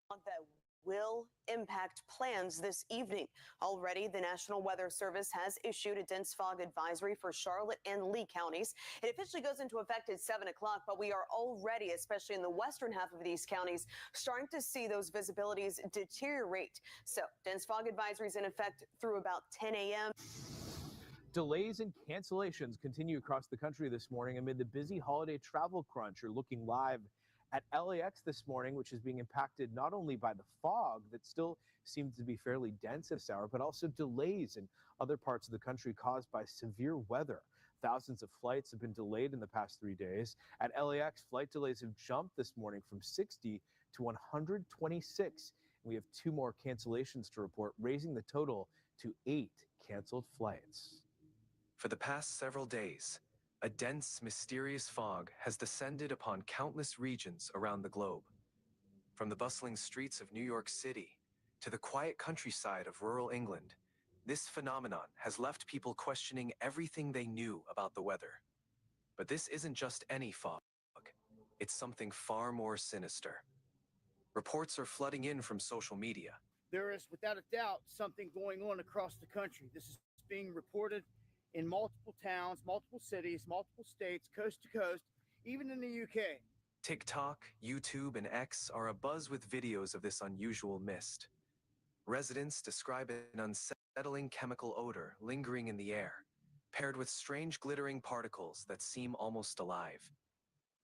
That will impact plans this evening. Already, the National Weather Service has issued a dense fog advisory for Charlotte and Lee counties. It officially goes into effect at 7 o'clock, but we are already, especially in the western half of these counties, starting to see those visibilities deteriorate. So, dense fog advisories in effect through about 10 a.m. Delays and cancellations continue across the country this morning amid the busy holiday travel crunch. You're looking live at LAX this morning, which is being impacted not only by the fog that still seems to be fairly dense this hour, but also delays in other parts of the country caused by severe weather. Thousands of flights have been delayed in the past 3 days. At LAX, flight delays have jumped this morning from 60 to 126. We have 2 more cancellations to report, raising the total to 8 canceled flights. For the past several days, a dense, mysterious fog has descended upon countless regions around the globe. From the bustling streets of New York City to the quiet countryside of rural England, this phenomenon has left people questioning everything they knew about the weather. But this isn't just any fog. It's something far more sinister. Reports are flooding in from social media. There is, without a doubt, something going on across the country. This is being reported in multiple towns, multiple cities, multiple states, coast to coast, even in the UK. TikTok, YouTube, and X are abuzz with videos of this unusual mist. Residents describe an unsettling chemical odor lingering in the air, paired with strange glittering particles that seem almost alive.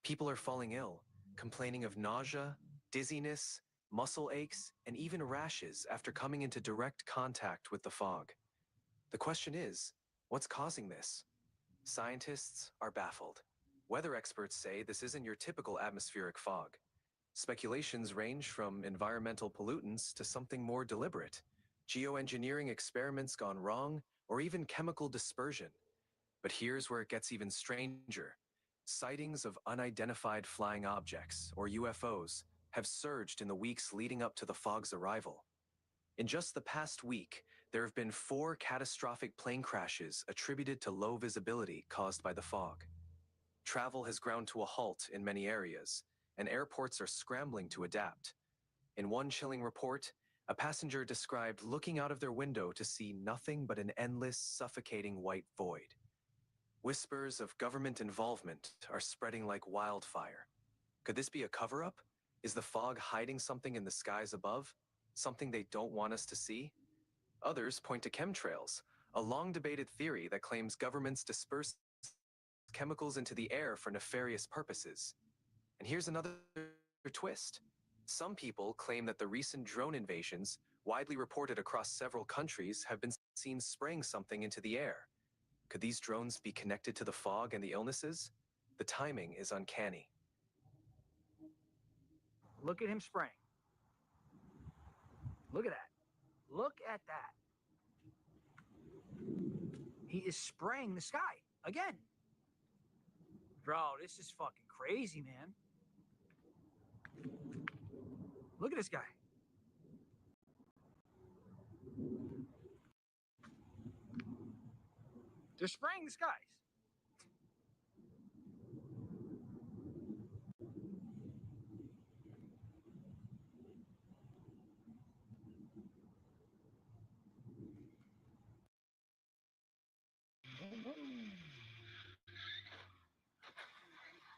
People are falling ill, complaining of nausea, dizziness, muscle aches, and even rashes after coming into direct contact with the fog. The question is, what's causing this? Scientists are baffled. Weather experts say this isn't your typical atmospheric fog. Speculations range from environmental pollutants to something more deliberate, geoengineering experiments gone wrong, or even chemical dispersion. But here's where it gets even stranger. Sightings of unidentified flying objects, or UFOs, have surged in the weeks leading up to the fog's arrival. In just the past week, there have been 4 catastrophic plane crashes attributed to low visibility caused by the fog. Travel has ground to a halt in many areas, and airports are scrambling to adapt. In one chilling report, a passenger described looking out of their window to see nothing but an endless, suffocating white void. Whispers of government involvement are spreading like wildfire. Could this be a cover-up? Is the fog hiding something in the skies above? Something they don't want us to see? Others point to chemtrails, a long-debated theory that claims governments disperse chemicals into the air for nefarious purposes. And here's another twist. Some people claim that the recent drone invasions, widely reported across several countries, have been seen spraying something into the air. Could these drones be connected to the fog and the illnesses? The timing is uncanny. Look at him spraying. Look at that. Look at that. He is spraying the sky again. Bro, this is fucking crazy, man. Look at this guy. They're spraying the skies.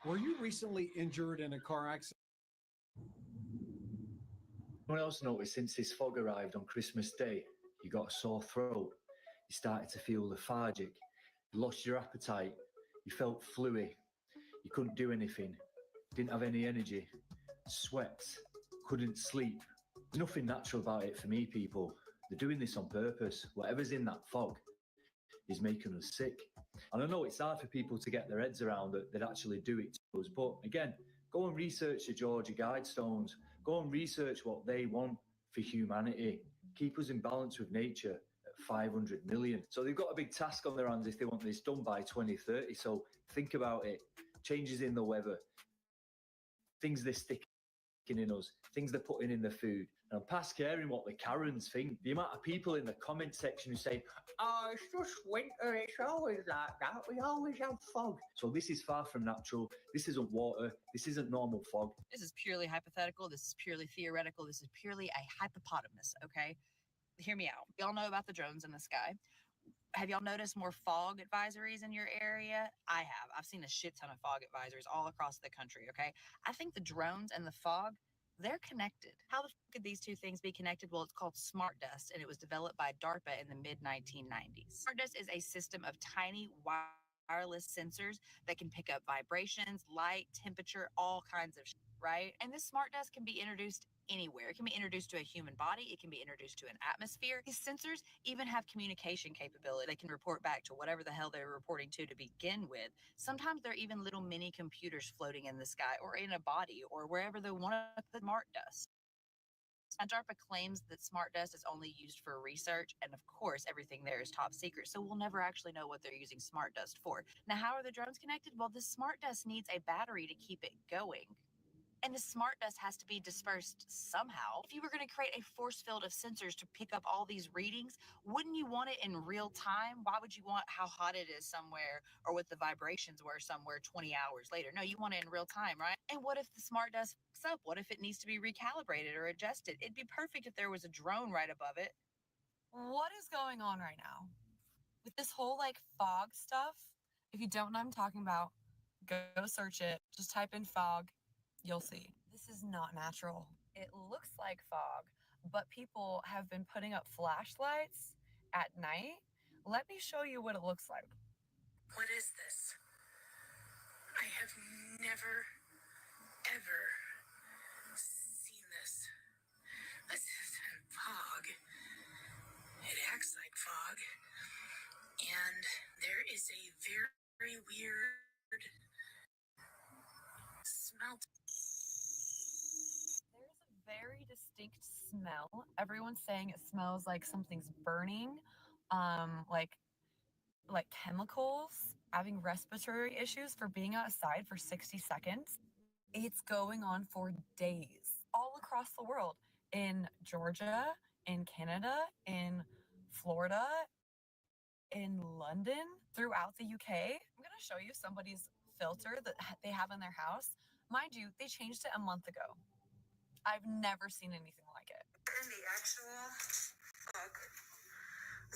Were you recently injured in a car accident? Anyone else noticed since this fog arrived on Christmas Day, you got a sore throat, you started to feel lethargic, you lost your appetite, you felt fluey, you couldn't do anything, didn't have any energy, sweat, couldn't sleep. There's nothing natural about it for me, people. They're doing this on purpose. Whatever's in that fog is making us sick. And I know it's hard for people to get their heads around that actually do it to us. But again, go and research the Georgia Guidestones. Go and research what they want for humanity. Keep us in balance with nature at 500 million. So they've got a big task on their hands if they want this done by 2030. So think about it. Changes in the weather, things this sticky in us, things they're putting in the food. And I'm past caring what the Karens think. The amount of people in the comment section who say, oh, it's just winter, it's always like that, we always have fog. So this is far from natural, this isn't water, this isn't normal fog. This is purely hypothetical, this is purely theoretical, this is purely a hypopotamus, okay? Hear me out. Y'all know about the drones in the sky. Have y'all noticed more fog advisories in your area? I have. I've seen a shit ton of fog advisories all across the country, okay? I think the drones and the fog, they're connected. How the fuck could these two things be connected? Well, it's called smart dust, and it was developed by DARPA in the mid-1990s. Smart dust is a system of tiny wireless sensors that can pick up vibrations, light, temperature, all kinds of shit, right? And this smart dust can be introduced anywhere. It can be introduced to a human body. It can be introduced to an atmosphere. These sensors even have communication capability. They can report back to whatever the hell they're reporting to begin with. Sometimes they're even little mini computers floating in the sky or in a body or wherever they want to put smart dust. Now, DARPA claims that smart dust is only used for research, and of course, everything there is top secret, so we'll never actually know what they're using smart dust for. Now, how are the drones connected? Well, this smart dust needs a battery to keep it going. And the smart dust has to be dispersed somehow. If you were going to create a force field of sensors to pick up all these readings, wouldn't you want it in real time? Why would you want how hot it is somewhere or what the vibrations were somewhere 20 hours later? No, you want it in real time, right? And what if the smart dust fucks up? What if it needs to be recalibrated or adjusted? It'd be perfect if there was a drone right above it. What is going on right now? With this whole like fog stuff, if you don't know what I'm talking about, go search it. Just type in fog. You'll see. This is not natural. It looks like fog, but people have been putting up flashlights at night. Let me show you what it looks like. What is this? I have never, ever seen this. This isn't fog. It acts like fog. And there is a very weird smell. There's a very distinct smell. Everyone's saying it smells like something's burning, like chemicals, having respiratory issues for being outside for 60 seconds. It's going on for days all across the world, in Georgia, in Canada, in Florida, in London, throughout the UK. I'm going to show you somebody's filter that they have in their house. Mind you, they changed it a month ago. I've never seen anything like it. In the actual fog.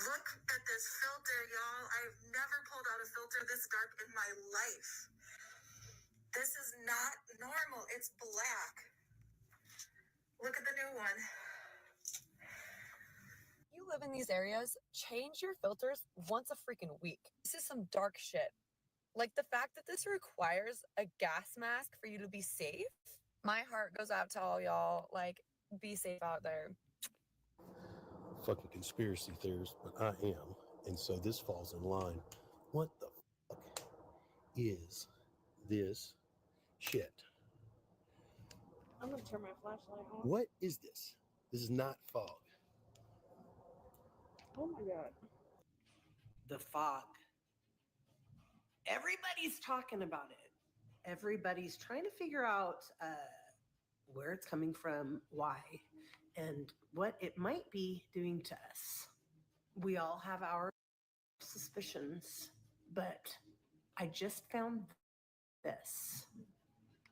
Look at this filter, y'all. I've never pulled out a filter this dark in my life. This is not normal. It's black. Look at the new one. You live in these areas, change your filters once a freaking week. This is some dark shit. Like the fact that this requires a gas mask for you to be safe. My heart goes out to all y'all. Like, be safe out there. Fucking conspiracy theorist, but I am. And so this falls in line. What the fuck is this shit? I'm gonna turn my flashlight on. What is this? This is not fog. Oh my god. The fog. Everybody's talking about it. Everybody's trying to figure out where it's coming from, why, and what it might be doing to us. We all have our suspicions, but I just found this.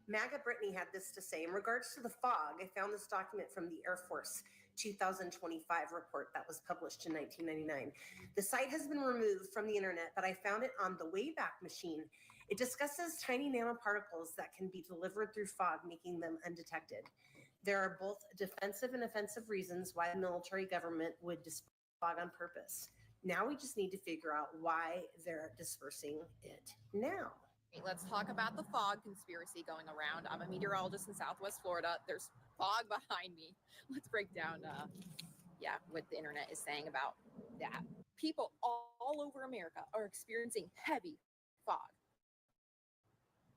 MAGA Brittany had this to say in regards to the fog. I found this document from the Air Force 2025 report that was published in 1999. The site has been removed from the internet, but I found it on the Wayback Machine. It discusses tiny nanoparticles that can be delivered through fog, making them undetected. There are both defensive and offensive reasons why the military government would disperse fog on purpose. Now we just need to figure out why they're dispersing it now. Let's talk about the fog conspiracy going around. I'm a meteorologist in Southwest Florida. There's fog behind me. Let's break down, what the internet is saying about that. People all over America are experiencing heavy fog.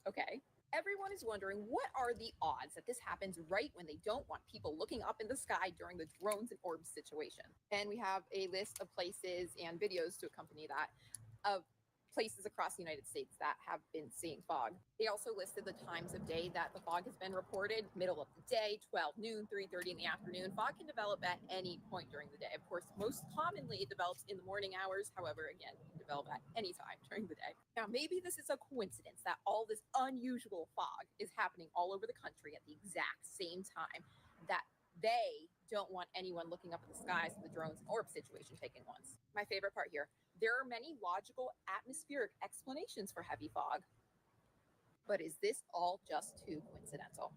Okay. Everyone is wondering, what are the odds that this happens right when they don't want people looking up in the sky during the drones and orbs situation? And we have a list of places and videos to accompany that of places across the United States that have been seeing fog. They also listed the times of day that the fog has been reported: middle of the day, 12 noon, 3:30 in the afternoon. Fog can develop at any point during the day. Of course, most commonly it develops in the morning hours. However, again, it can develop at any time during the day. Now, maybe this is a coincidence that all this unusual fog is happening all over the country at the exact same time, that they don't want anyone looking up at the skies with the drones and orb situation taken once. My favorite part here: there are many logical atmospheric explanations for heavy fog, but is this all just too coincidental?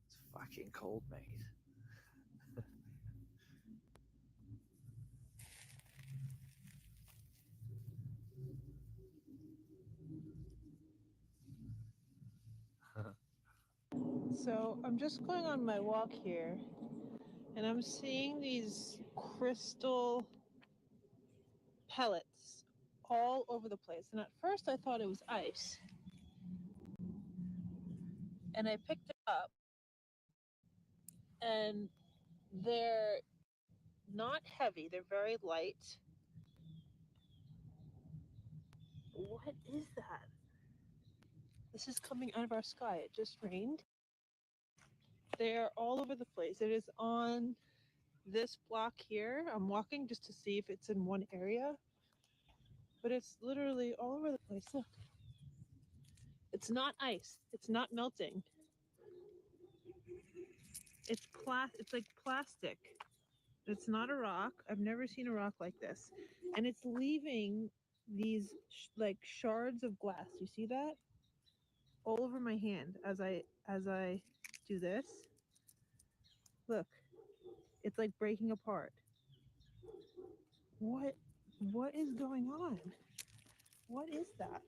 It's fucking cold, mate. So I'm just going on my walk here, and I'm seeing these crystal pellets all over the place. And at first I thought it was ice. And I picked it up, and they're not heavy, they're very light. What is that? This is coming out of our sky. It just rained. They're all over the place. It is on this block here. I'm walking just to see if it's in one area, but it's literally all over the place. Look. It's not ice. It's not melting. It's it's like plastic. It's not a rock. I've never seen a rock like this. And it's leaving these like shards of glass. You see that? All over my hand as I do this. Look. It's like breaking apart. What is going on? What is that?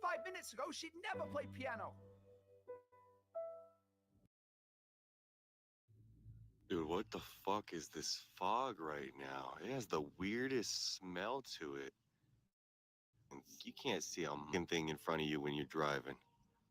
5 minutes ago, she'd never play piano. Dude, what the fuck is this fog right now? It has the weirdest smell to it. And you can't see a fucking thing in front of you when you're driving.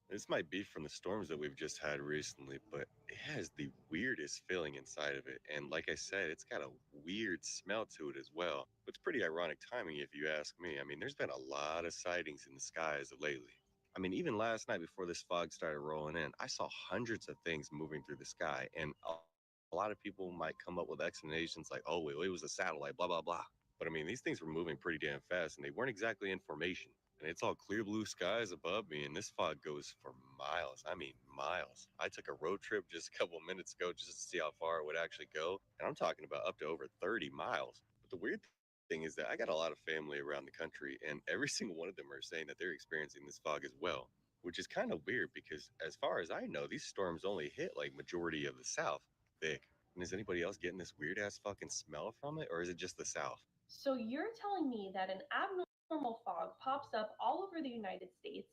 This might be from the storms that we've just had recently, but it has the weirdest feeling inside of it. And like I said, it's got a weird smell to it as well. It's pretty ironic timing if you ask me. I mean, there's been a lot of sightings in the sky as of lately. I mean, even last night before this fog started rolling in, I saw hundreds of things moving through the sky. And a lot of people might come up with explanations like, oh, it was a satellite, blah, blah, blah. But I mean, these things were moving pretty damn fast and they weren't exactly in formation. And it's all clear blue skies above me, and this fog goes for miles. I mean, miles. I took a road trip just a couple of minutes ago just to see how far it would actually go. And I'm talking about up to over 30 miles. But the weird thing is that I got a lot of family around the country, and every single one of them are saying that they're experiencing this fog as well, which is kind of weird because as far as I know, these storms only hit like majority of the South thick. And is anybody else getting this weird ass fucking smell from it, or is it just the South? So you're telling me that an abnormal fog pops up all over the United States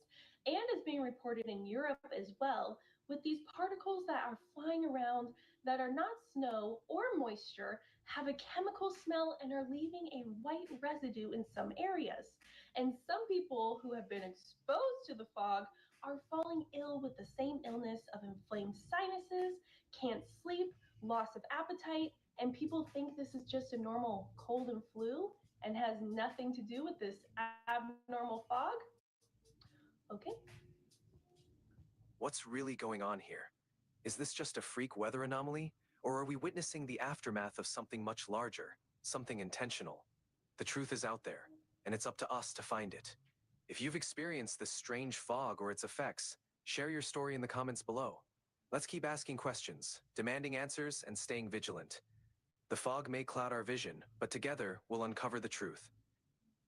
and is being reported in Europe as well, with these particles that are flying around that are not snow or moisture, have a chemical smell, and are leaving a white residue in some areas. And some people who have been exposed to the fog are falling ill with the same illness of inflamed sinuses, can't sleep, loss of appetite, and people think this is just a normal cold and flu and has nothing to do with this abnormal fog? Okay. What's really going on here? Is this just a freak weather anomaly? Or are we witnessing the aftermath of something much larger, something intentional? The truth is out there, and it's up to us to find it. If you've experienced this strange fog or its effects, share your story in the comments below. Let's keep asking questions, demanding answers, and staying vigilant. The fog may cloud our vision, but together we'll uncover the truth.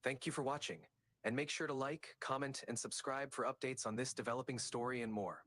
Thank you for watching, and make sure to like, comment, and subscribe for updates on this developing story and more.